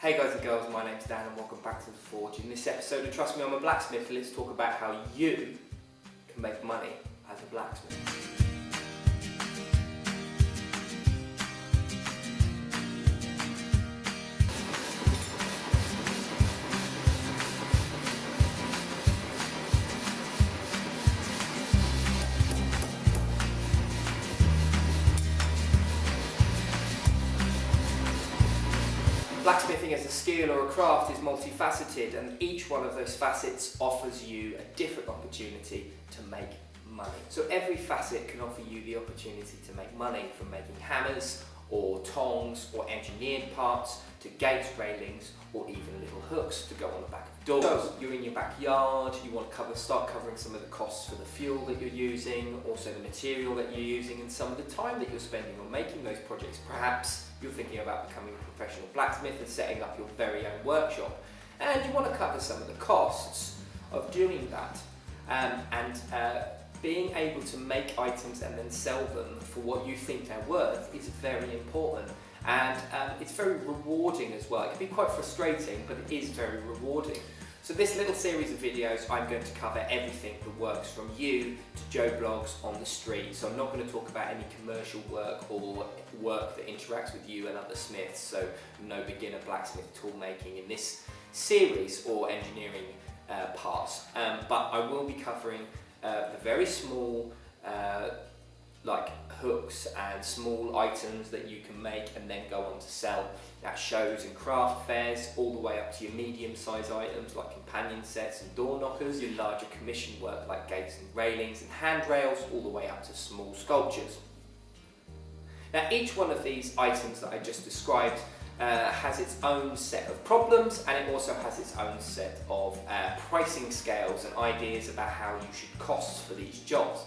Hey guys and girls, my name's Dan and welcome back to The Forge. In this episode of Trust Me, I'm a Blacksmith, let's talk about how you can make money as a blacksmith. Blacksmithing as a skill or a craft is multifaceted, and each one of those facets offers you a different opportunity to make money. So every facet can offer you the opportunity to make money, from making hammers or tongs or engineered parts to gates, railings, or even little hooks to go on the back of doors. So you're in your backyard, you want to start covering some of the costs for the fuel that you're using, also the material that you're using, and some of the time that you're spending on making those projects. Perhaps you're thinking about becoming a professional blacksmith and setting up your very own workshop, and you want to cover some of the costs of doing that, and being able to make items and then sell them for what you think they're worth is very important, and it's very rewarding as well. It can be quite frustrating, but it is very rewarding. So this little series of videos, I'm going to cover everything that works, from you to Joe Blogs on the street. So I'm not going to talk about any commercial work or work that interacts with you and other smiths, so no beginner blacksmith tool making in this series or engineering parts. But I will be covering the very small like hooks and small items that you can make and then go on to sell at shows and craft fairs, all the way up to your medium-sized items like companion sets and door knockers, your larger commission work like gates and railings and handrails, all the way up to small sculptures. Now, each one of these items that I just described has its own set of problems, and it also has its own set of pricing scales and ideas about how you should cost for these jobs.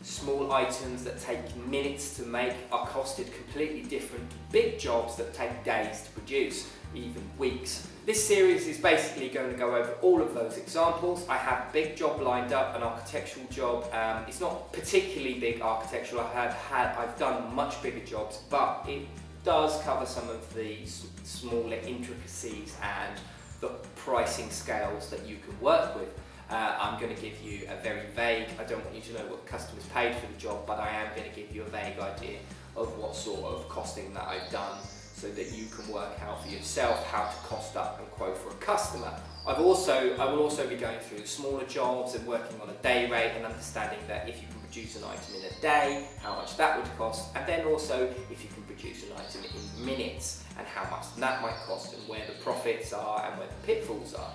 Small items that take minutes to make are costed completely different to big jobs that take days to produce, even weeks. This series is basically going to go over all of those examples. I have a big job lined up, an architectural job. It's not particularly big architectural. I've done much bigger jobs, but it does cover some of the smaller intricacies and the pricing scales that you can work with. I'm going to give you a very vague, I don't want you to know what the customers paid for the job, but I am going to give you a vague idea of what sort of costing that I've done, so that you can work out for yourself how to cost up and quote for a customer. I will also be going through the smaller jobs and working on a day rate and understanding that if you can produce an item in a day, how much that would cost, and then also if you can produce an item in minutes and how much that might cost, and where the profits are and where the pitfalls are.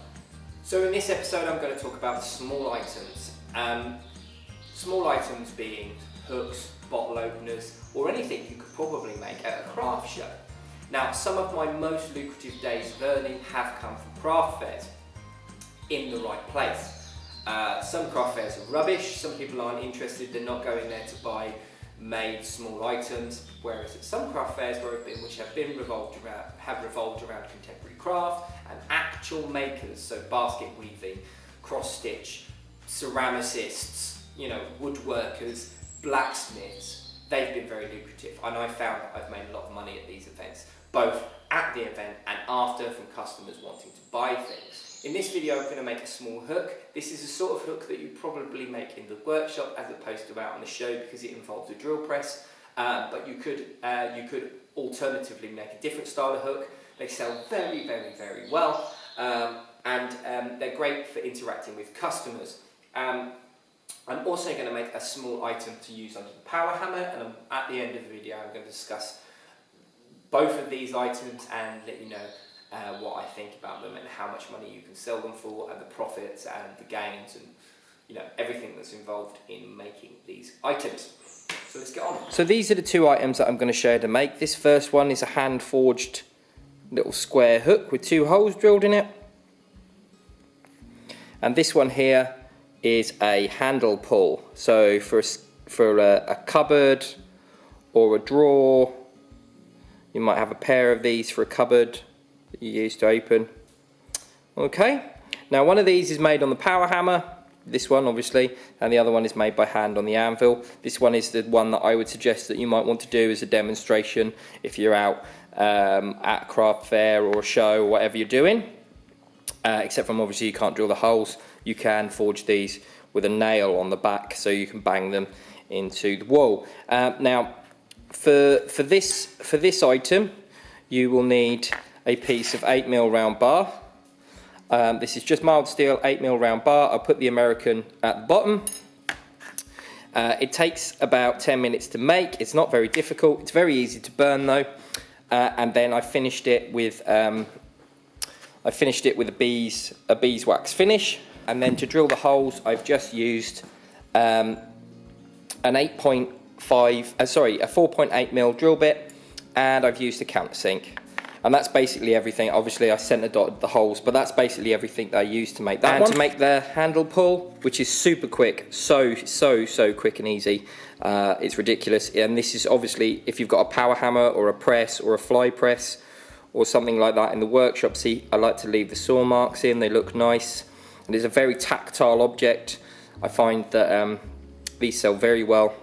So in this episode I'm going to talk about small items. Small items being hooks, bottle openers, or anything you could probably make at a craft show. Now, some of my most lucrative days of earning have come from craft fairs in the right place. Some craft fairs are rubbish, some people aren't interested, they're not going there to buy made small items, whereas at some craft fairs which have revolved around contemporary craft and actual makers, so basket weaving, cross stitch, ceramicists, woodworkers, blacksmiths, they've been very lucrative, and I found that I've made a lot of money at these events, both at the event and after, from customers wanting to buy things. In this video I'm going to make a small hook. This is a sort of hook that you probably make in the workshop as opposed to out on the show, because it involves a drill press, but you could alternatively make a different style of hook. They sell very, very, very well, and they're great for interacting with customers. I'm also going to make a small item to use under the power hammer, and at the end of the video I'm going to discuss both of these items and let you know what I think about them and how much money you can sell them for, and the profits and the gains, and everything that's involved in making these items. So let's get on. So these are the two items that I'm going to show you to make. This first one is a hand forged little square hook with 2 holes drilled in it, and this one here is a handle pull. So for a cupboard or a drawer, you might have a pair of these for a cupboard that you use to open. Okay, now one of these is made on the power hammer, this one obviously, and the other one is made by hand on the anvil. This one is the one that I would suggest that you might want to do as a demonstration if you're out at a craft fair or a show or whatever you're doing. Except from obviously you can't drill the holes. You can forge these with a nail on the back, so you can bang them into the wall. Now, for this item, you will need a piece of 8mm round bar. This is just mild steel 8mm round bar. I'll put the American at the bottom. It takes about 10 minutes to make. It's not very difficult. It's very easy to burn though. And then I finished it with a beeswax finish. And then to drill the holes, I've just used a 4.8mm drill bit, and I've used a countersink. And that's basically everything. Obviously I centre dotted the holes, but that's basically everything that I used to make that one. To make the handle pull, which is super quick, so quick and easy. It's ridiculous. And this is obviously if you've got a power hammer or a press or a fly press or something like that in the workshop. See, I like to leave the saw marks in, they look nice. And it's a very tactile object. I find that these sell very well.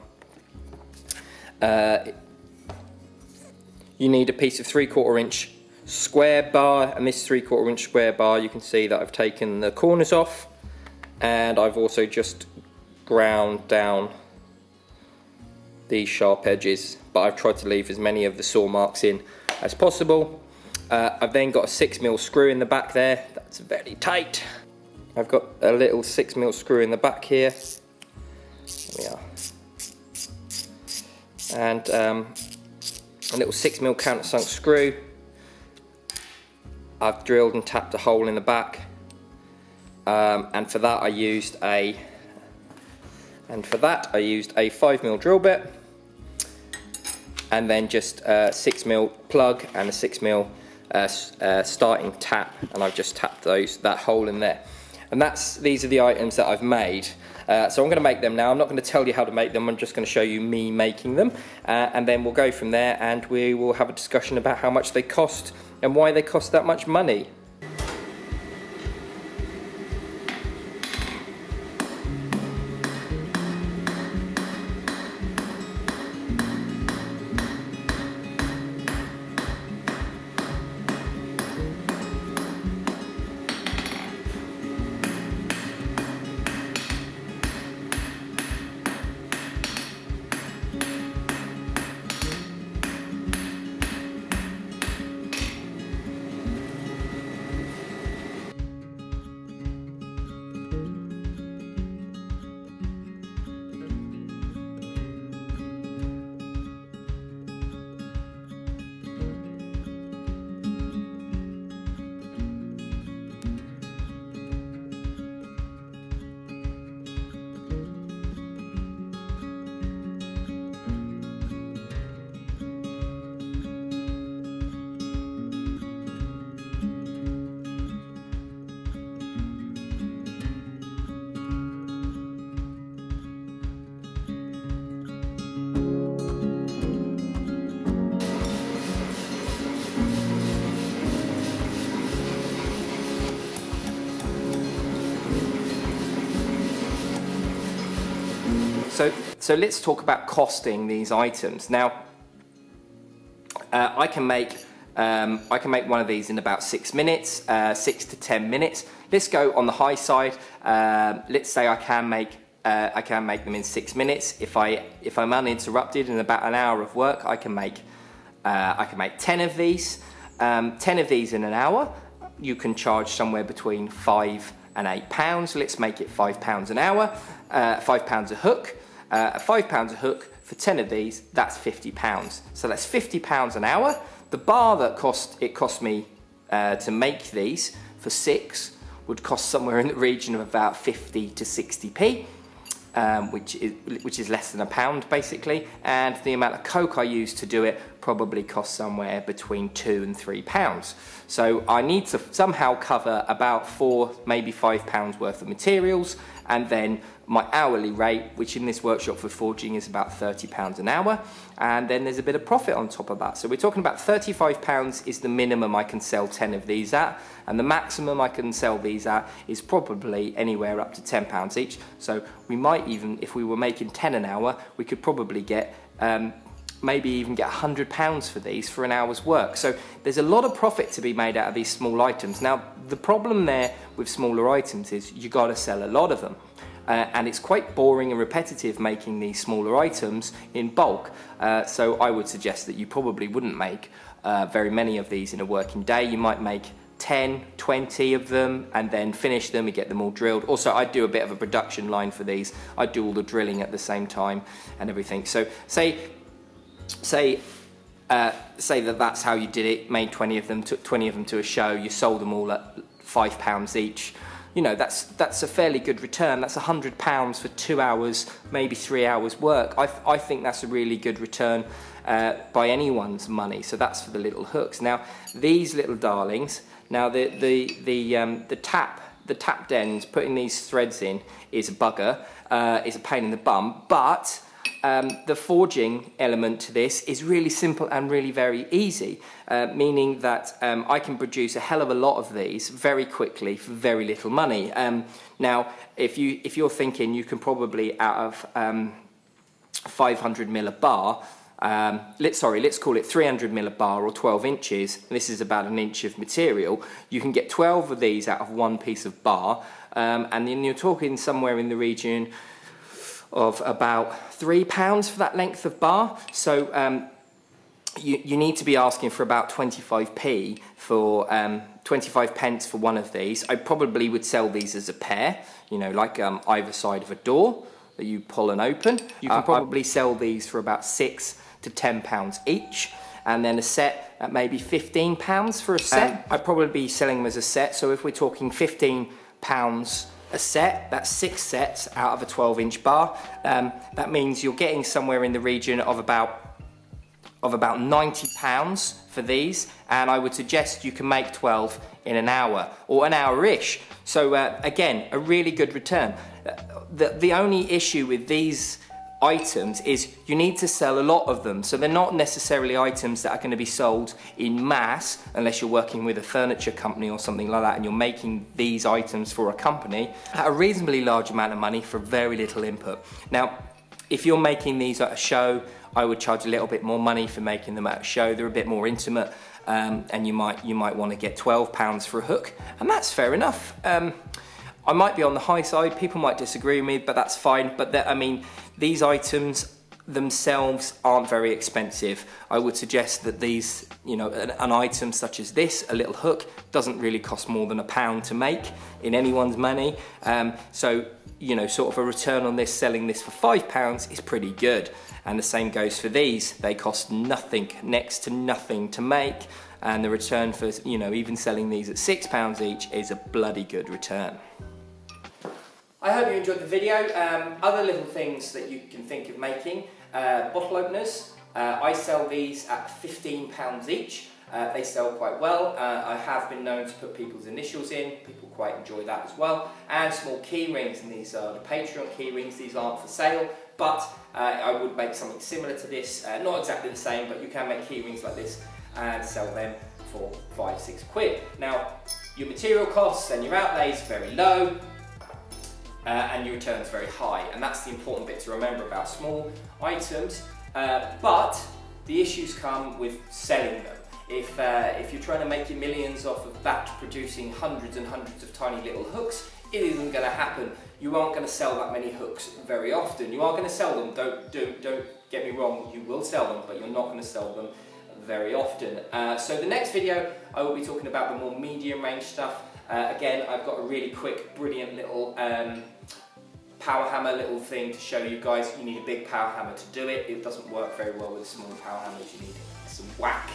You need a piece of 3/4 inch square bar, and this 3/4 inch square bar, you can see that I've taken the corners off, and I've also just ground down these sharp edges, but I've tried to leave as many of the saw marks in as possible. I've then got a 6mm screw in the back there. That's very tight. I've got a little 6mm screw in the back here. There we are. And a little 6mm countersunk screw. I've drilled and tapped a hole in the back, and for that I used a 5mm drill bit, and then just a 6mm plug and a 6mm starting tap, and I've just tapped that hole in there. And these are the items that I've made. So I'm going to make them now. I'm not going to tell you how to make them, I'm just going to show you me making them, and then we'll go from there and we will have a discussion about how much they cost and why they cost that much money. So let's talk about costing these items. Now, I can make one of these in about 6 minutes, 6 to 10 minutes. Let's go on the high side. Let's say I can make them in 6 minutes. If I'm uninterrupted in about an hour of work, I can make 10 of these. 10 of these in an hour. You can charge somewhere between £5 and £8. Let's make it £5 an hour. £5 a hook. £5 a hook for 10 of these, that's £50. So that's £50 an hour. The bar that it cost me to make these for 6 would cost somewhere in the region of about 50 to 60p, which is less than £1 basically. And the amount of coke I used to do it probably cost somewhere between £2 and £3. So I need to somehow cover about £4, maybe £5 worth of materials, and then my hourly rate, which in this workshop for forging is about £30 an hour, and then there's a bit of profit on top of that. So we're talking about £35 is the minimum I can sell 10 of these at, and the maximum I can sell these at is probably anywhere up to £10 each. So we might even, if we were making 10 an hour, we could probably get maybe even get £100 for these for an hour's work. So there's a lot of profit to be made out of these small items. Now, the problem there with smaller items is you got to sell a lot of them. And it's quite boring and repetitive making these smaller items in bulk. So I would suggest that you probably wouldn't make very many of these in a working day. You might make 10, 20 of them and then finish them and get them all drilled. Also, I do a bit of a production line for these. I do all the drilling at the same time and everything. So say that that's how you did it, made 20 of them, took 20 of them to a show, you sold them all at £5 each. You know, that's a fairly good return. That's £100 for 2 hours, maybe 3 hours work. I think that's a really good return by anyone's money. So that's for the little hooks. Now, these little darlings, now the tapped ends, putting these threads in is a bugger, is a pain in the bum, but the forging element to this is really simple and really very easy, meaning that I can produce a hell of a lot of these very quickly for very little money. Now, if you're thinking you can probably out of 500 mil a bar, let's call it 300 mil a bar or 12 inches, and this is about an inch of material, you can get 12 of these out of one piece of bar, and then you're talking somewhere in the region of about £3 for that length of bar. So you need to be asking for about 25p for 25 pence for one of these. I probably would sell these as a pair, you know, like either side of a door that you pull and open. You can probably sell these for about £6 to £10 each, and then a set at maybe £15 for a set. I'd probably be selling them as a set, so if we're talking £15 a set, that's 6 sets out of a 12-inch bar. That means you're getting somewhere in the region of about £90 for these, and I would suggest you can make 12 in an hour or an hour-ish. So again, a really good return. The only issue with these items is you need to sell a lot of them, so they're not necessarily items that are going to be sold in mass unless you're working with a furniture company or something like that and you're making these items for a company at a reasonably large amount of money for very little input. Now, if you're making these at a show, I would charge a little bit more money for making them at a show. They're a bit more intimate, and you might want to get £12 for a hook, and that's fair enough. I might be on the high side, people might disagree with me, but that's fine. But I mean, these items themselves aren't very expensive. I would suggest that these, you know, an item such as this, a little hook, doesn't really cost more than £1 to make in anyone's money. So, you know, sort of a return on this, selling this for £5 is pretty good. And the same goes for these. They cost nothing, next to nothing to make. And the return for, you know, even selling these at £6 each is a bloody good return. I hope you enjoyed the video. Other little things that you can think of making, bottle openers. I sell these at £15 each. They sell quite well. I have been known to put people's initials in. People quite enjoy that as well. And small key rings, and these are the Patreon key rings. These aren't for sale, but I would make something similar to this. Not exactly the same, but you can make key rings like this and sell them for 5-6 quid. Now, your material costs and your outlays are very low. And your returns very high, and that's the important bit to remember about small items. But the issues come with selling them. If you're trying to make your millions off of batch producing hundreds and hundreds of tiny little hooks, it isn't going to happen. You aren't going to sell that many hooks very often. You are going to sell them. Don't get me wrong. You will sell them, but you're not going to sell them very often. So the next video, I will be talking about the more medium range stuff. Again, I've got a really quick, brilliant little power hammer little thing to show you guys. You need a big power hammer to do it. It doesn't work very well with small power hammers. You need some whack,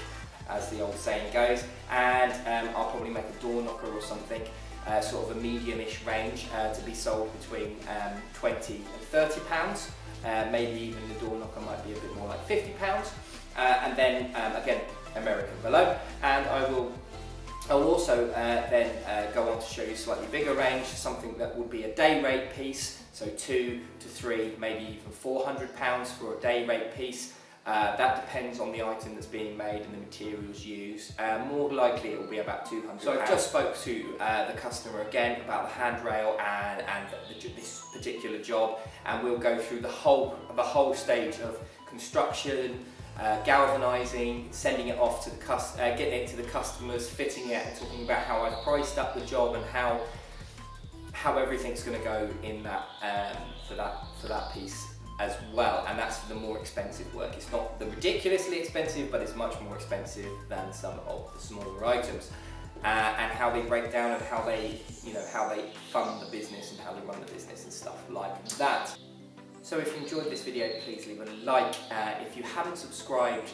as the old saying goes. And I'll probably make a door knocker or something, sort of a medium-ish range, to be sold between 20 and £30. Maybe even the door knocker might be a bit more like £50. And then again, American below. And I will also then go on to show you a slightly bigger range, something that would be a day rate piece, so 2 to 3, maybe even £400 for a day rate piece. That depends on the item that's being made and the materials used. More likely it will be about £200. So I just spoke to the customer again about the handrail and this particular job, and we'll go through the whole stage of construction, galvanizing, sending it off to the getting it to the customers, fitting it, and talking about how I've priced up the job and how everything's going to go in that for that piece as well. And that's for the more expensive work. It's not the ridiculously expensive, but it's much more expensive than some of the smaller items. And how they break down and how they fund the business and how they run the business and stuff like that. So if you enjoyed this video, please leave a like. If you haven't subscribed,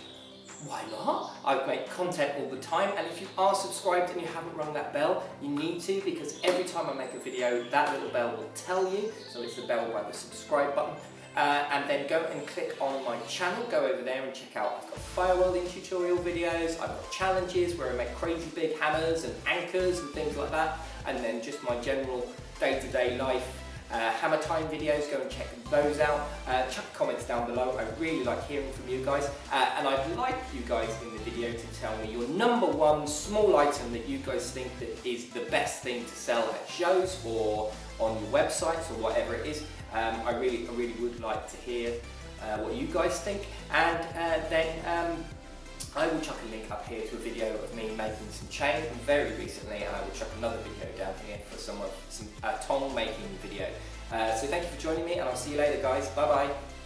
why not? I make content all the time, and if you are subscribed and you haven't rung that bell, you need to, because every time I make a video, that little bell will tell you. So it's the bell by the subscribe button. And then go and click on my channel, go over there and check out, I've got fire welding tutorial videos, I've got challenges where I make crazy big hammers and anchors and things like that, and then just my general day-to-day life hammer time videos, go and check those out. Chuck comments down below, I really like hearing from you guys, and I'd like you guys in the video to tell me your #1 small item that you guys think that is the best thing to sell at shows or on your websites or whatever it is. I really would like to hear what you guys think, and then I will chuck a link up here to a video of me making some chain very recently, and I will chuck another video down here for some tong making video. So thank you for joining me, and I'll see you later, guys. Bye bye.